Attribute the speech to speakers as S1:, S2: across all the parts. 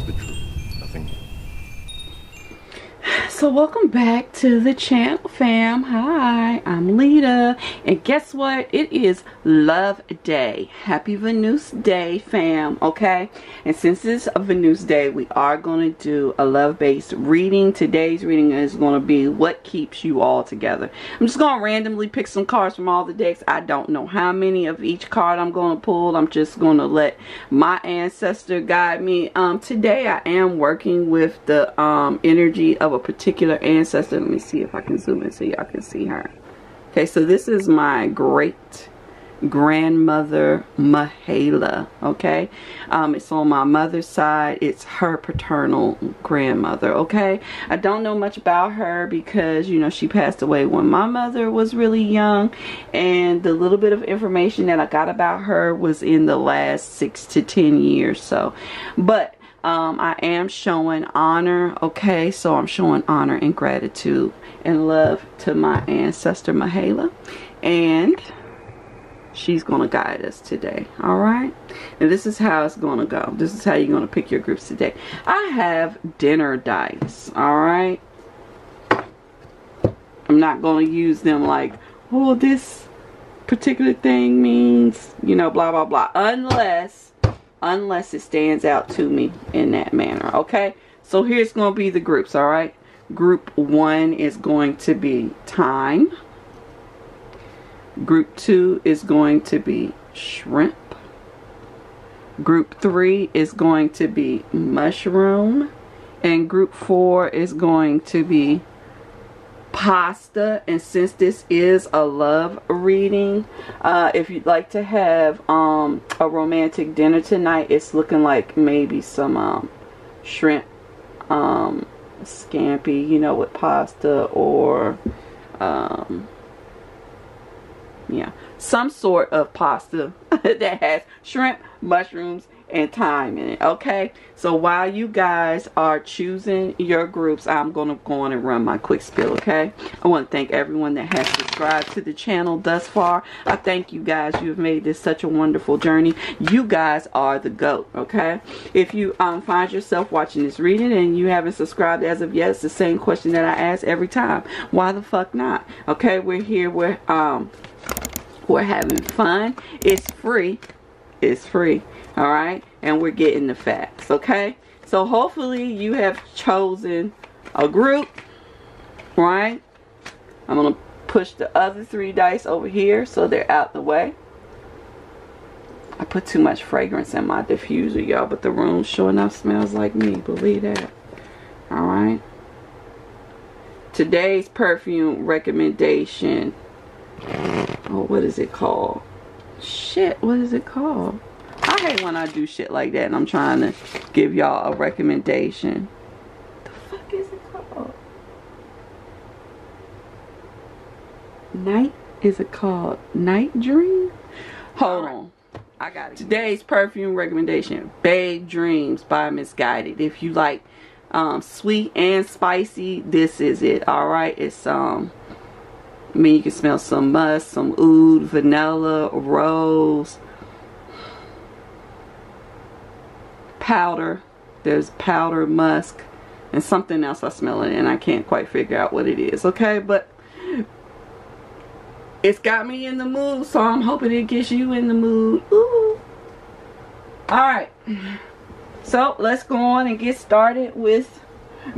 S1: the truth. Nothing more.
S2: So welcome back to the channel, fam. Hi, I'm Lita, and guess what? It is Love Day. Happy Venus Day, fam. Okay, and since it's a Venus Day, we are going to do a love-based reading. Today's reading is going to be what keeps you all together. I'm just going to randomly pick some cards from all the decks. I don't know how many of each card I'm going to pull. I'm just going to let my ancestor guide me. Today I am working with the energy of a particular ancestor. Let me see if I can zoom in so y'all can see her. Okay, so this is my great grandmother Mahala. Okay, it's on my mother's side. It's her paternal grandmother. Okay, I don't know much about her because, you know, she passed away when my mother was really young, and the little bit of information that I got about her was in the last 6 to 10 years. So, but I am showing honor. Okay, so I'm showing honor and gratitude and love to my ancestor Mahala, and she's going to guide us today. All right, and this is how it's going to go. This is how you're going to pick your groups today. I have dinner dice. All right, I'm not going to use them like, oh, this particular thing means, you know, blah blah blah, unless it stands out to me in that manner. Okay, so here's going to be the groups. All right, group 1 is going to be time. Group 2 is going to be shrimp. Group 3 is going to be mushroom, and group 4 is going to be pasta. And since this is a love reading, if you'd like to have a romantic dinner tonight, it's looking like maybe some shrimp scampi, you know, with pasta, or yeah, some sort of pasta that has shrimp, mushrooms, and thyme in it. Okay, so while you guys are choosing your groups, I'm going to go on and run my quick spiel. Okay, I want to thank everyone that has subscribed to the channel thus far. I thank you guys. You have made this such a wonderful journey. You guys are the GOAT. Okay, if you find yourself watching this reading and you haven't subscribed as of yet, it's the same question that I ask every time: why the fuck not? Okay, we're here. We're having fun. It's free. It's free. All right, and we're getting the facts. Okay, so hopefully you have chosen a group, right? I'm gonna push the other 3 dice over here so they're out the way. I put too much fragrance in my diffuser, y'all, but the room sure enough smells like me. Believe that. All right, today's perfume recommendation. Oh, what is it called? Shit, what is it called? I hate when I do shit like that and I'm trying to give y'all a recommendation. The fuck is it called? Is it called Night Dream? Hold on, I got it. Today's perfume recommendation: Babe Dreams by Misguided. If you like sweet and spicy, this is it. All right, it's I mean, you can smell some musk, some oud, vanilla, rose, powder. There's powder, musk, and something else I smell it, and I can't quite figure out what it is. Okay, but it's got me in the mood, so I'm hoping it gets you in the mood. Ooh. Alright, so let's go on and get started with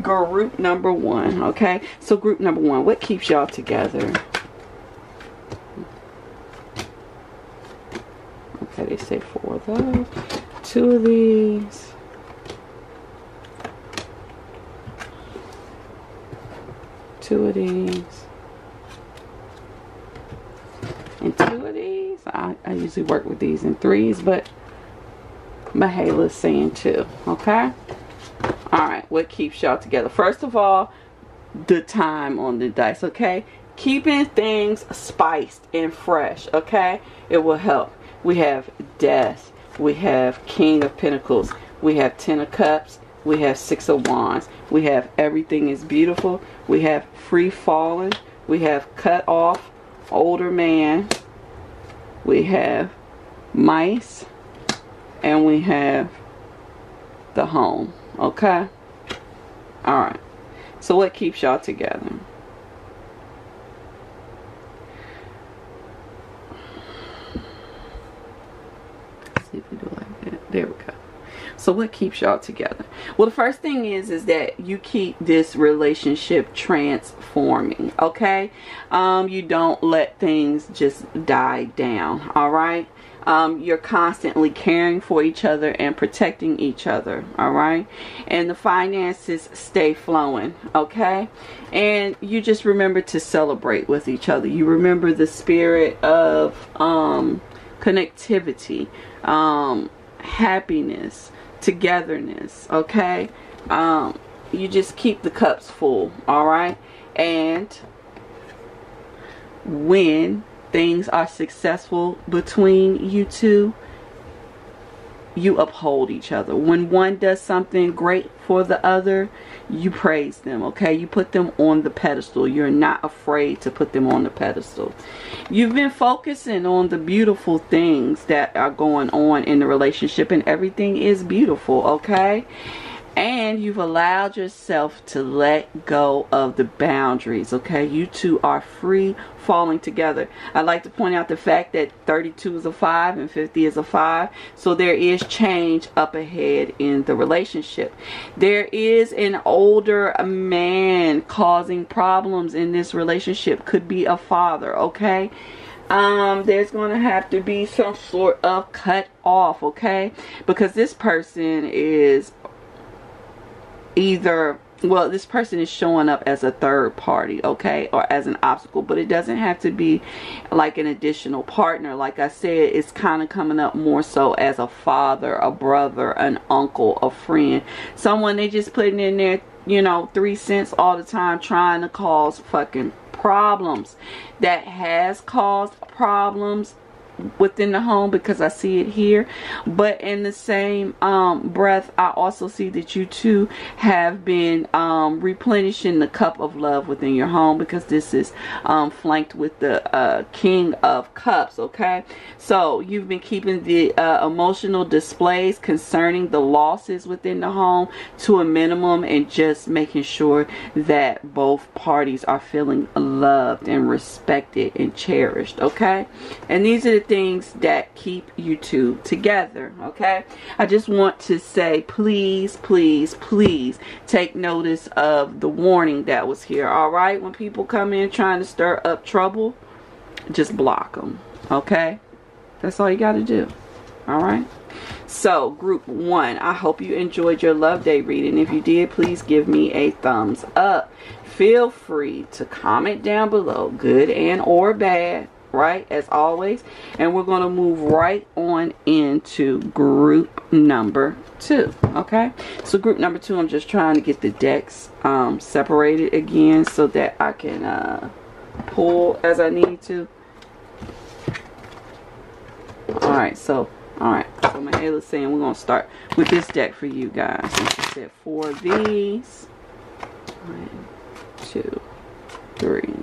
S2: group number 1. Okay, so group number 1, what keeps y'all together? Okay, they say 4 of those, 2 of these, 2 of these, and 2 of these. I usually work with these in 3s, but Mahala's saying 2. Okay, alright, what keeps y'all together? First of all, the time on the dice. Okay, keeping things spiced and fresh. Okay, it will help. We have Death, we have King of Pentacles, we have 10 of Cups, we have 6 of Wands, we have Everything is Beautiful, we have Free Falling, we have Cut Off, Older Man, we have Mice, and we have the Home. Okay. All right. So what keeps y'all together? Let's see if we do like that. There we go. So what keeps y'all together? Well, the first thing is that you keep this relationship transforming. Okay. You don't let things just die down. All right. You're constantly caring for each other and protecting each other. All right. And the finances stay flowing. Okay. And you just remember to celebrate with each other. You remember the spirit of connectivity, happiness, togetherness. Okay. You just keep the cups full. All right. And when things are successful between you two, you uphold each other. When one does something great for the other, you praise them. Okay. You put them on the pedestal. You're not afraid to put them on the pedestal. You've been focusing on the beautiful things that are going on in the relationship, and everything is beautiful. Okay. And you've allowed yourself to let go of the boundaries. Okay. You two are free falling together. I'd like to point out the fact that 32 is a 5 and 50 is a 5. So there is change up ahead in the relationship. There is an older man causing problems in this relationship. Could be a father. Okay. There's going to have to be some sort of cut off. Okay. Because this person is either, well, this person is showing up as a third party, okay, or as an obstacle, but it doesn't have to be like an additional partner. Like I said, it's kind of coming up more so as a father, a brother, an uncle, a friend, someone they just putting in there, you know, 3 cents all the time, trying to cause fucking problems. That has caused problems within the home, because I see it here. But in the same breath, I also see that you two have been replenishing the cup of love within your home, because this is flanked with the King of Cups. Okay, so you've been keeping the emotional displays concerning the losses within the home to a minimum, and just making sure that both parties are feeling loved and respected and cherished. Okay, and these are the things that keep you two together. Okay, I just want to say, please, please, please take notice of the warning that was here. All right, when people come in trying to stir up trouble, just block them. Okay, that's all you got to do. All right. So group 1, I hope you enjoyed your love day reading. If you did, please give me a thumbs up. Feel free to comment down below, good and or bad, right, as always. And we're going to move right on into group number 2. Okay, so group number 2, I'm just trying to get the decks separated again so that I can pull as I need to. Alright, so Mahala's saying we're going to start with this deck for you guys. And she said 4 of these. 1, 2, 3,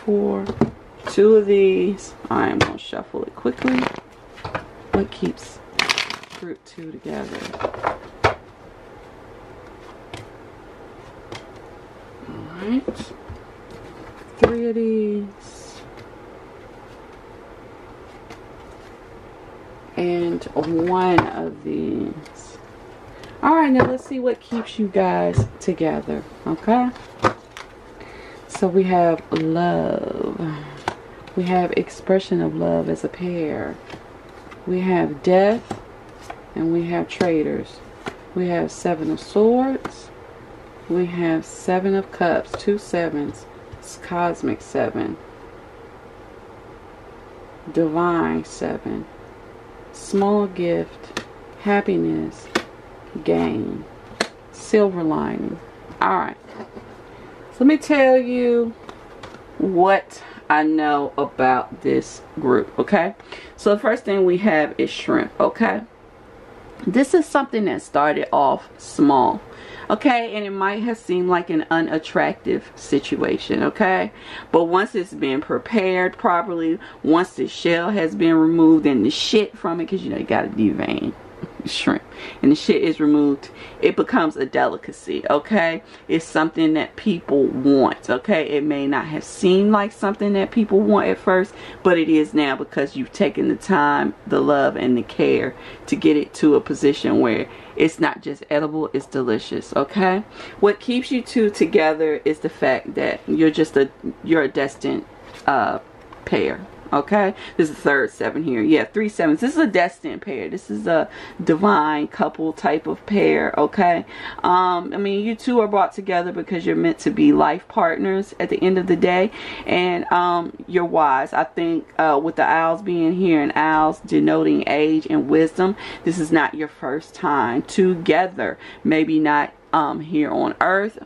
S2: 4. 2 of these. I am going to shuffle it quickly. What keeps group 2 together? Alright. 3 of these. And 1 of these. Alright, now let's see what keeps you guys together. Okay? So we have love. We have expression of love as a pair. We have death. And we have traitors. We have 7 of swords. We have 7 of cups. 2 7s. It's cosmic 7. Divine 7. Small gift. Happiness. Gain. Silver lining. Alright. So let me tell you what I know about this group. Okay, so the first thing we have is shrimp. Okay, this is something that started off small. Okay, and it might have seemed like an unattractive situation. Okay, but once it's been prepared properly, once the shell has been removed and the shit from it, because you know you gotta devein, shrimp, and the shit is removed, it becomes a delicacy, okay? It's something that people want, okay? It may not have seemed like something that people want at first, but it is now, because you've taken the time, the love, and the care to get it to a position where it's not just edible, it's delicious, okay? What keeps you two together is the fact that you're a destined pair. Okay, this is the third 7 here. Yeah, 3 7s. This is a destined pair. This is a divine couple type of pair. Okay, I mean, you two are brought together because you're meant to be life partners at the end of the day, and you're wise. I think with the owls being here, and owls denoting age and wisdom, this is not your first time together. Maybe not here on Earth.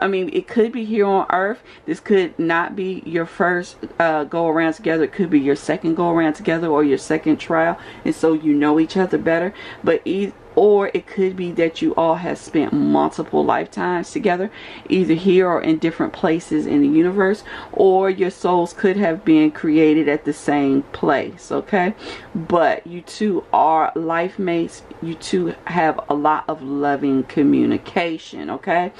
S2: I mean, it could be here on Earth. This could not be your first go around together. It could be your second go around together, or your second trial, and so you know each other better. But or it could be that you all have spent multiple lifetimes together, either here or in different places in the universe, or your souls could have been created at the same place, okay? But you two are life mates. You two have a lot of loving communication, okay?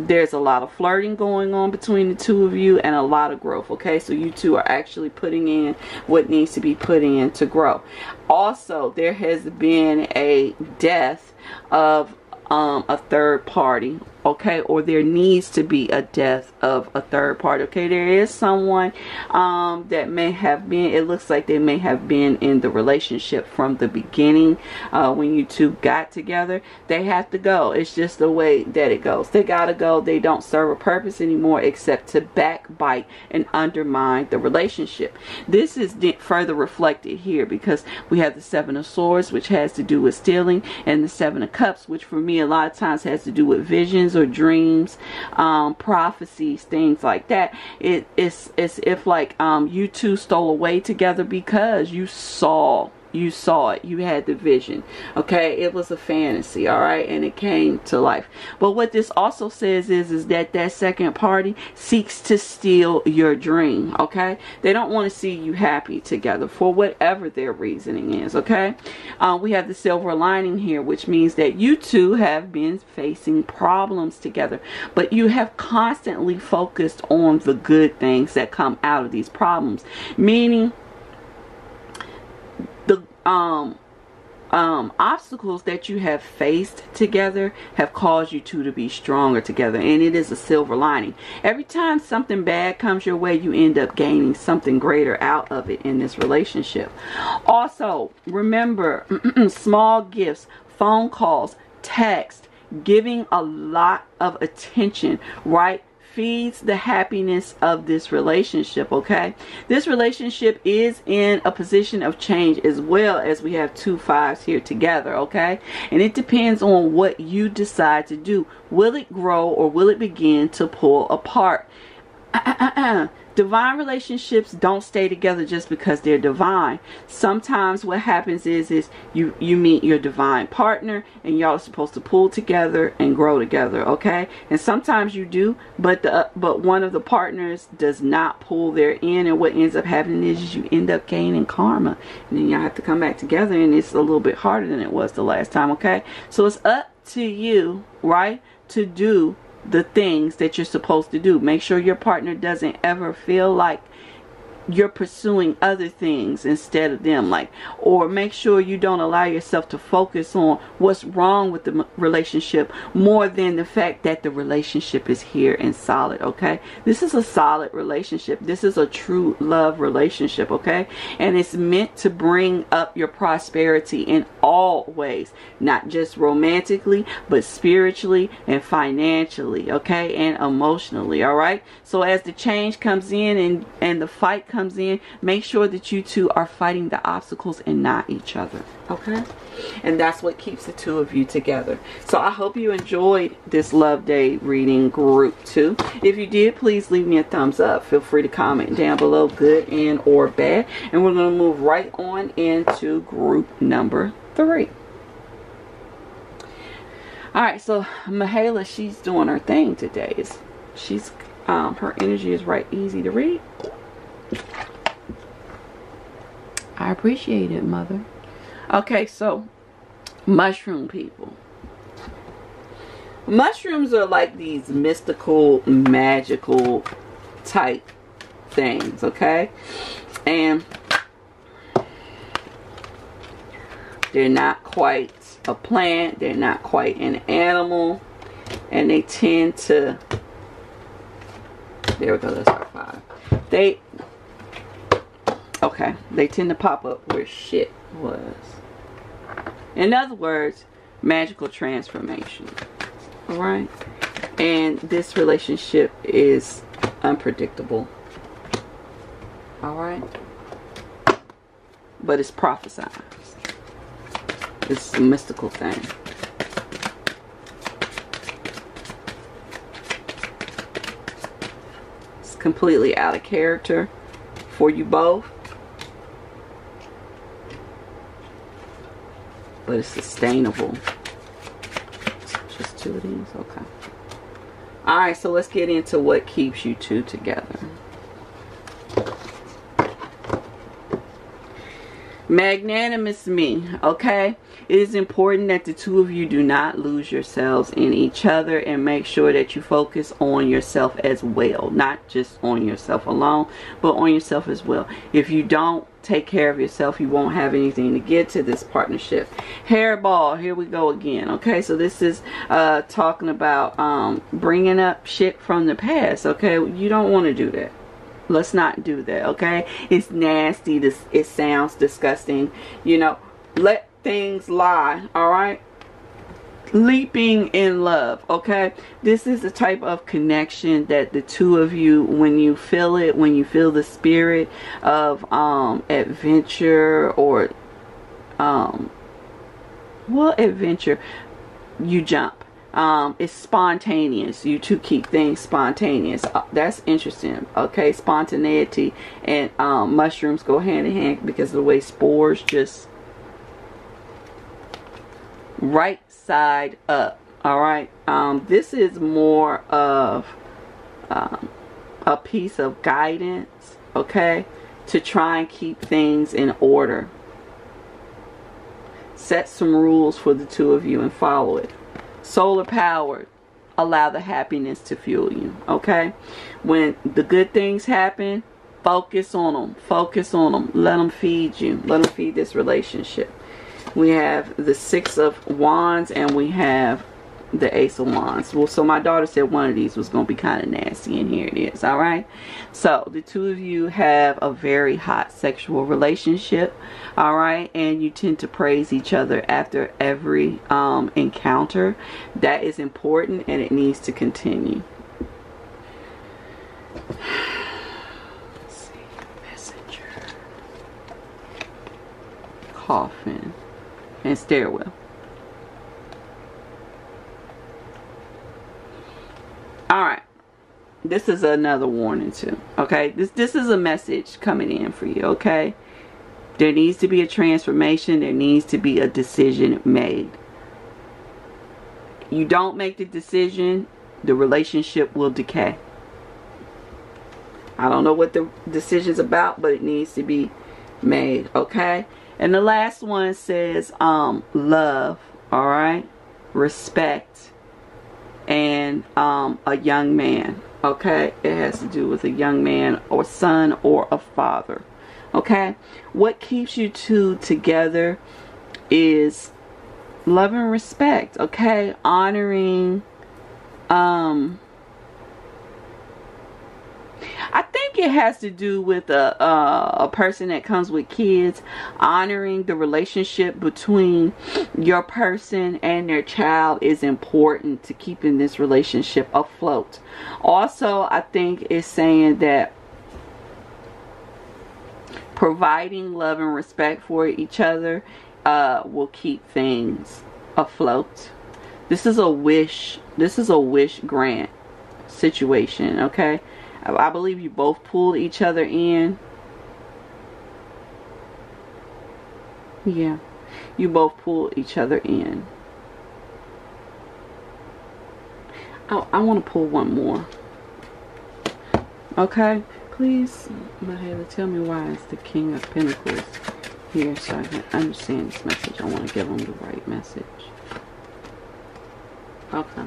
S2: There's a lot of flirting going on between the two of you, and a lot of growth, okay? So you two are actually putting in what needs to be put in to grow. Also, there has been a death of a third party, okay? Or there needs to be a death of a third party, okay? There is someone that may have been, it looks like they may have been in the relationship from the beginning. When you two got together, they have to go. It's just the way that it goes. They gotta go. They don't serve a purpose anymore except to backbite and undermine the relationship. This is further reflected here, because we have the 7 of Swords, which has to do with stealing, and the 7 of Cups, which for me a lot of times has to do with visions or dreams, prophecies, things like that. It's if like you two stole away together because you saw it, you had the vision, okay? It was a fantasy, all right, and it came to life. But what this also says is that that second party seeks to steal your dream, okay? They don't want to see you happy together for whatever their reasoning is, okay? We have the silver lining here, which means that you two have been facing problems together, but you have constantly focused on the good things that come out of these problems, meaning the obstacles that you have faced together have caused you two to be stronger together, and it is a silver lining. Every time something bad comes your way, you end up gaining something greater out of it in this relationship. Also, remember, small gifts, phone calls, text, giving a lot of attention, right, feeds the happiness of this relationship, okay? This relationship is in a position of change, as well as we have 2 5s here together, okay? And it depends on what you decide to do. Will it grow, or will it begin to pull apart? Divine relationships don't stay together just because they're divine. Sometimes what happens is you meet your divine partner, and y'all are supposed to pull together and grow together, okay? And sometimes you do, but one of the partners does not pull their end, and what ends up happening is you end up gaining karma, and then y'all have to come back together, and it's a little bit harder than it was the last time, okay? So it's up to you, right, to do the things that you're supposed to do. Make sure your partner doesn't ever feel like you're pursuing other things instead of them, like, or make sure you don't allow yourself to focus on what's wrong with the relationship more than the fact that the relationship is here and solid, okay? This is a solid relationship. This is a true love relationship, okay? And it's meant to bring up your prosperity in all ways, not just romantically, but spiritually and financially, okay, and emotionally, all right? So as the change comes in and the fight comes in, make sure that you two are fighting the obstacles and not each other, okay? And that's what keeps the two of you together. So I hope you enjoyed this Love Day reading group 2. If you did, please leave me a thumbs up. Feel free to comment down below, good and or bad, and we're going to move right on into group number 3. Alright, so Mahala, she's doing her thing today. She's her energy is right easy to read. I appreciate it, Mother. Okay, so mushroom people. Mushrooms are like these mystical, magical type things, okay? And they're not quite a plant, they're not quite an animal, and they tend to, there we go, that's our 5. They tend to pop up where shit was. In other words, magical transformation. Alright? And this relationship is unpredictable. Alright? But it's prophesied. It's a mystical thing. It's completely out of character for you both. But it's sustainable. Just 2 of these? Okay. Alright, so let's get into what keeps you two together. Magnanimous me, okay? It is important that the two of you do not lose yourselves in each other, and make sure that you focus on yourself as well. Not just on yourself alone, but on yourself as well. If you don't take care of yourself, you won't have anything to get to this partnership. Hairball, here we go again. Okay, so this is talking about bringing up shit from the past. Okay, you don't want to do that. Let's not do that, okay? It's nasty. It sounds disgusting. You know, let things lie, alright? Leaping in love, okay? This is the type of connection that the two of you, when you feel it, when you feel the spirit of adventure or adventure, you jump. It's spontaneous. You two keep things spontaneous. That's interesting. Okay, spontaneity and mushrooms go hand in hand because of the way spores just right side up. Alright, this is more of a piece of guidance, okay, to try and keep things in order. Set some rules for the two of you and follow it. Solar powered. Allow the happiness to fuel you. Okay? When the good things happen, focus on them. Focus on them. Let them feed you. Let them feed this relationship. We have the 6 of Wands and we have the Ace of Wands. Well, so my daughter said one of these was going to be kind of nasty, and here it is. Alright? So, the two of you have a very hot sexual relationship. Alright? And you tend to praise each other after every encounter. That is important, and it needs to continue. Let's see. Messenger. Coffin. And stairwell. Alright, this is another warning too, okay? This is a message coming in for you, okay? There needs to be a transformation. There needs to be a decision made. You don't make the decision, the relationship will decay. I don't know what the decision's about, but it needs to be made, okay? And the last one says love, alright? Respect. And a young man, okay? It has to do with a young man or son or a father, okay? What keeps you two together is love and respect, okay? Honoring, I think it has to do with a person that comes with kids. Honoring the relationship between your person and their child is important to keeping this relationship afloat. Also, I think it's saying that providing love and respect for each other will keep things afloat. This is a wish grant situation, okay? I believe you both pulled each other in. Yeah, you both pulled each other in. I want to pull one more. Okay, please, Mahela, tell me why it's the King of Pentacles here so I can understand this message. I want to give them the right message. Okay.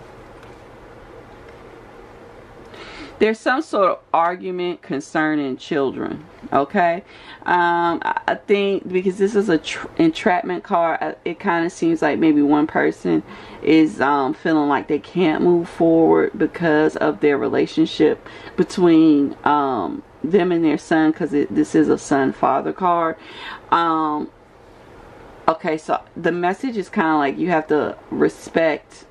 S2: There's some sort of argument concerning children. Okay. I think because this is a entrapment card, it kind of seems like maybe one person is feeling like they can't move forward because of their relationship between them and their son, because this is a son-father card. Okay, so the message is kind of like you have to respect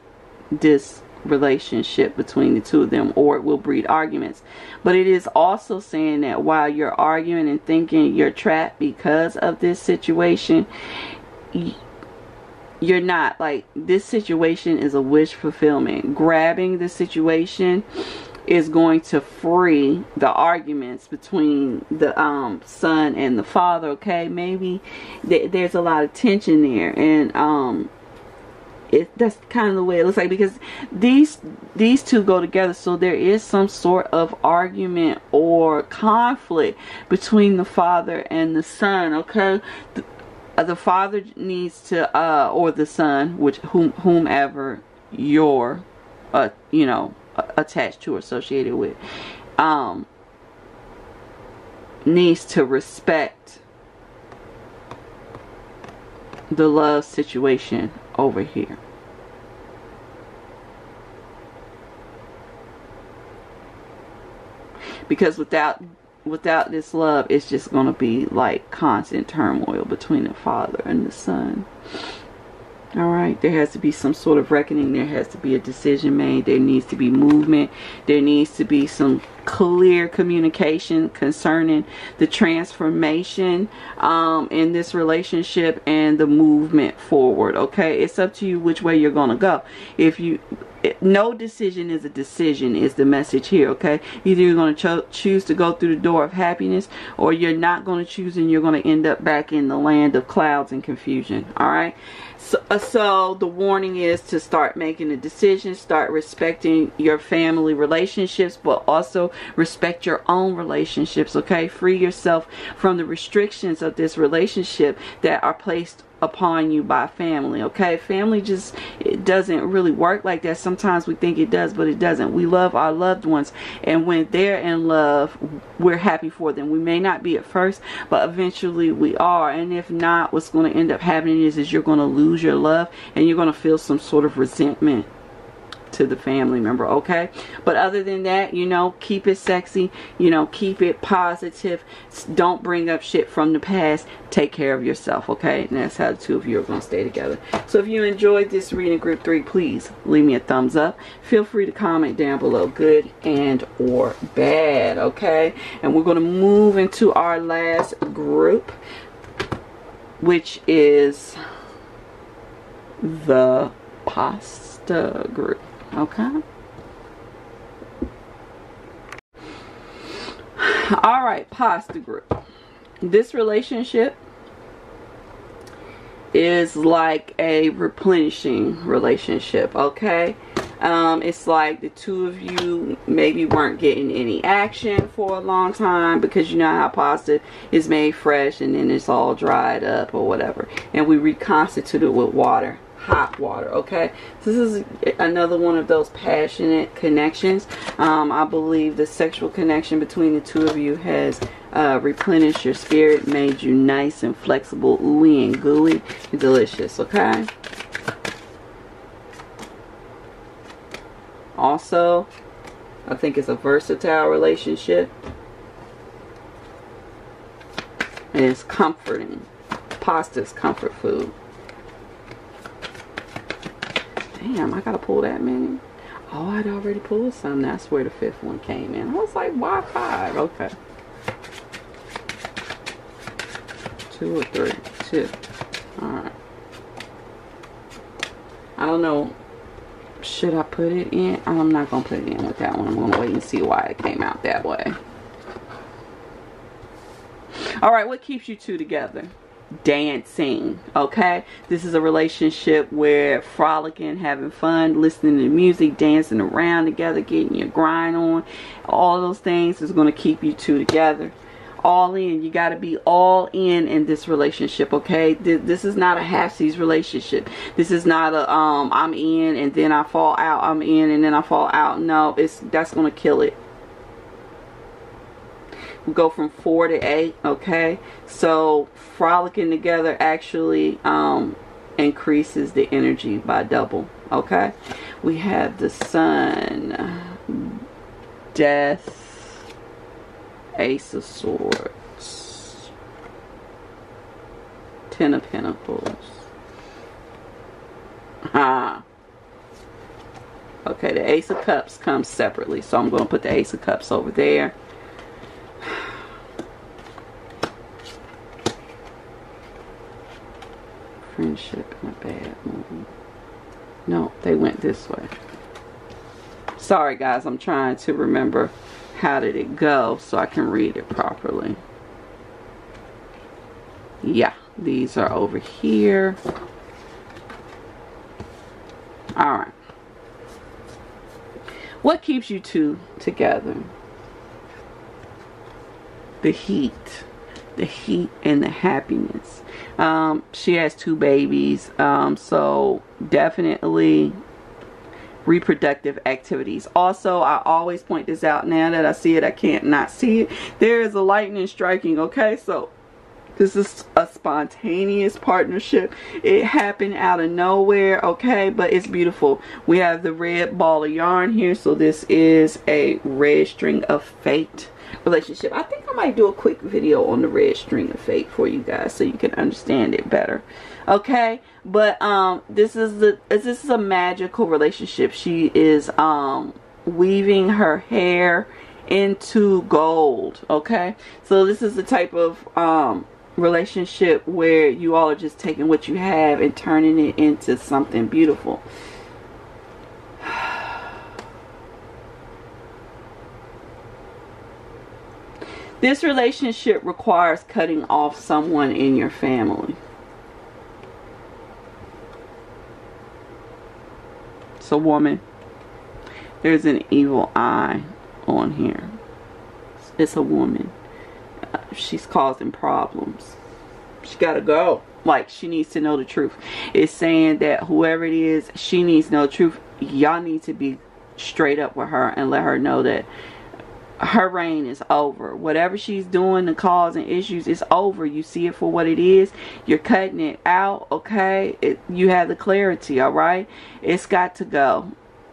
S2: this relationship between the two of them, or it will breed arguments. But it is also saying that while you're arguing and thinking you're trapped because of this situation, you're not. Like, this situation is a wish fulfillment. Grabbing the situation is going to free the arguments between the son and the father. Okay, maybe there's a lot of tension there, and that's kind of the way it looks like, because these two go together. So there is some sort of argument or conflict between the father and the son. Okay, the father needs to or the son, whomever you're attached to or associated with, needs to respect the love situation over here. Because without this love, it's just going to be like constant turmoil between the father and the son. Alright, there has to be some sort of reckoning. There has to be a decision made. There needs to be movement. There needs to be some clear communication concerning the transformation in this relationship and the movement forward. Okay, it's up to you which way you're going to go. No decision is a decision is the message here. Okay, either you're going to choose to go through the door of happiness, or you're not going to choose and you're going to end up back in the land of clouds and confusion. Alright, so the warning is to start making a decision, start respecting your family relationships, but also respect your own relationships. Okay, free yourself from the restrictions of this relationship that are placed upon you by family. Okay, family just, it doesn't really work like that. Sometimes we think it does, but it doesn't. We love our loved ones, and when they're in love, we're happy for them. We may not be at first, but eventually we are. And if not, what's going to end up happening is you're going to lose your love, and you're going to feel some sort of resentment to the family member. Okay, but other than that, keep it sexy, keep it positive. Don't bring up shit from the past. Take care of yourself. Okay, and that's how the two of you are going to stay together. So if you enjoyed this reading, group 3, please leave me a thumbs up. Feel free to comment down below, good and or bad. Okay, and we're going to move into our last group, which is the pasta group. Okay. Alright, pasta group. This relationship is like a replenishing relationship. Okay. It's like the two of you maybe weren't getting any action for a long time, because you know how pasta is made fresh and then it's all dried up or whatever, and we reconstitute it with water. Hot water. Okay, this is another one of those passionate connections. I believe the sexual connection between the two of you has replenished your spirit, made you nice and flexible, ooey and gooey and delicious. Okay, also I think it's a versatile relationship, and it's comforting. Pasta's comfort food. Damn, I gotta pull that many. Oh, I'd already pulled some. That's where the 5th one came in. I was like, why 5? Okay. 2 or 3? 2. Alright. I don't know. Should I put it in? I'm not gonna put it in with that one. I'm gonna wait and see why it came out that way. Alright, what keeps you two together? Dancing. Okay, this is a relationship where frolicking, having fun, listening to music, dancing around together, getting your grind on, all those things is going to keep you two together. all in. You got to be all in this relationship, okay? This is not a half-seas relationship. This is not a I'm in and then I fall out. I'm in and then I fall out. No, that's going to kill it. We go from 4 to 8, okay? So frolicking together actually increases the energy by double, okay? We have the Sun, Death, Ace of Swords, Ten of Pentacles. Okay, the Ace of Cups comes separately, so I'm going to put the Ace of Cups over there. Friendship in a bad mood. No, they went this way. Sorry guys, I'm trying to remember how did it go so I can read it properly. Yeah, these are over here. Alright. What keeps you two together? The heat. The heat and the happiness. She has 2 babies, so definitely reproductive activities. Also, I always point this out. Now that I see it, I can't not see it. There is a lightning striking, okay? So this is a spontaneous partnership. It happened out of nowhere, okay? But it's beautiful. We have the red ball of yarn here, so this is a red string of fate relationship. I think I might do a quick video on the red string of fate for you guys so you can understand it better, okay? But this is a magical relationship. She is weaving her hair into gold, okay? So this is the type of relationship where you all are just taking what you have and turning it into something beautiful. This relationship requires cutting off someone in your family. So woman, there's an evil eye on here. It's a woman. She's causing problems. She gotta go. Like, she needs to know the truth. It's saying that whoever it is, she needs to know the truth. Y'all need to be straight up with her and let her know that her reign is over. Whatever she's doing to cause and issues is over. You see it for what it is. You're cutting it out, okay? You have the clarity, alright? It's got to go,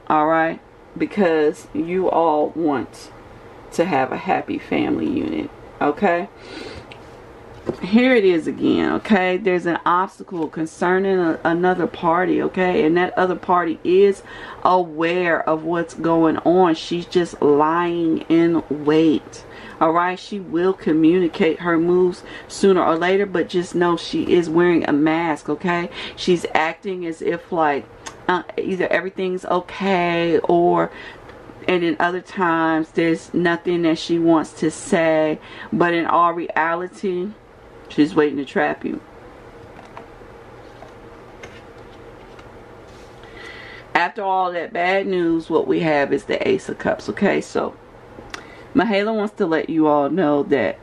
S2: alright? Because you all want to have a happy family unit, okay? Here it is again, okay? There's an obstacle concerning another party, okay? And that other party is aware of what's going on. She's just lying in wait, alright? She will communicate her moves sooner or later, but just know she is wearing a mask, okay? She's acting as if like either everything's okay, or and in other times there's nothing that she wants to say, but in all reality she's waiting to trap you. After all that bad news, what we have is the Ace of Cups, okay? So Mahela wants to let you all know that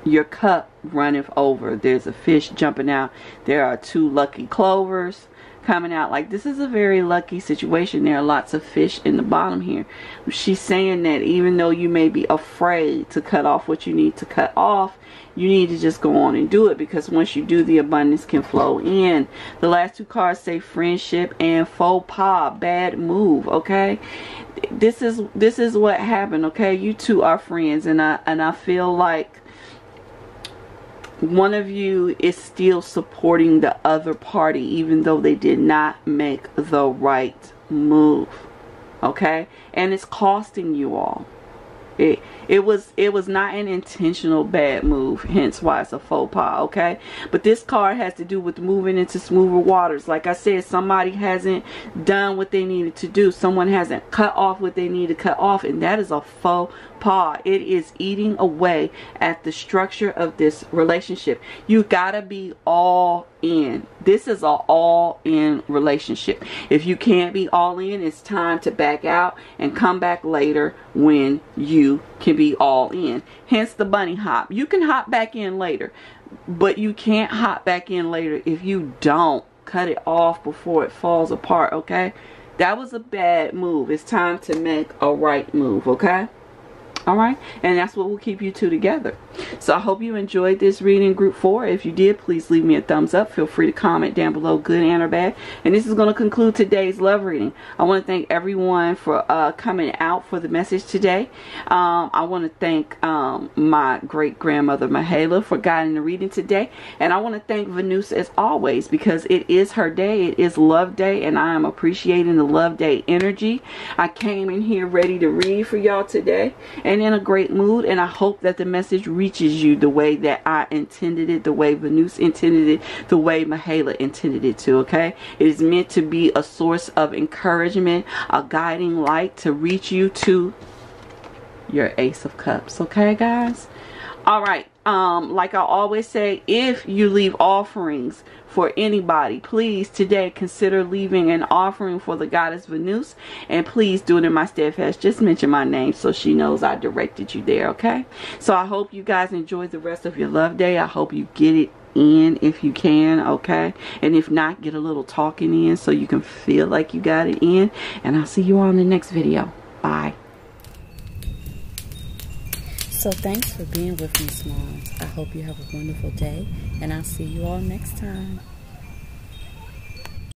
S2: your cup runneth over. There's a fish jumping out. There are 2 lucky clovers coming out. Like, this is a very lucky situation. There are lots of fish in the bottom here. She's saying that even though you may be afraid to cut off what you need to cut off, you need to just go on and do it, because once you do, the abundance can flow in. The last 2 cards say friendship and faux pas, bad move, okay? This is what happened, okay? You two are friends, and I feel like one of you is still supporting the other party even though they did not make the right move, okay? And it's costing you all. It was not an intentional bad move, hence why it's a faux pas, okay? But this card has to do with moving into smoother waters. Like I said, somebody hasn't done what they needed to do. Someone hasn't cut off what they need to cut off, and that is a faux Paul, it is eating away at the structure of this relationship. You gotta be all in. This is an all in relationship. If you can't be all in, it's time to back out and come back later when you can be all in. Hence the bunny hop. You can hop back in later, but you can't hop back in later if you don't cut it off before it falls apart. Okay, that was a bad move. It's time to make a right move. Okay. Alright, and that's what will keep you two together. So I hope you enjoyed this reading, group 4. If you did, please leave me a thumbs up. Feel free to comment down below, good and or bad. And this is going to conclude today's love reading. I want to thank everyone for coming out for the message today. I want to thank my great-grandmother Mahala for guiding the reading today. And I want to thank Venus as always, because it is her day. It is Love Day, and I am appreciating the Love Day energy. I came in here ready to read for y'all today, and in a great mood, and I hope that the message reaches you the way that I intended it, the way Venus intended it, the way Mahala intended it to. Okay, it is meant to be a source of encouragement, a guiding light to reach you to your Ace of Cups. Okay, guys. All right, like I always say, if you leave offerings for anybody, please today consider leaving an offering for the goddess Venus, and please do it in my steadfast. Just mention my name so she knows I directed you there. Okay, so I hope you guys enjoy the rest of your love day. I hope you get it in if you can. Okay, and if not, get a little talking in so you can feel like you got it in, and I'll see you all in the next video. Bye. So thanks for being with me, Swans. I hope you have a wonderful day, and I'll see you all next time.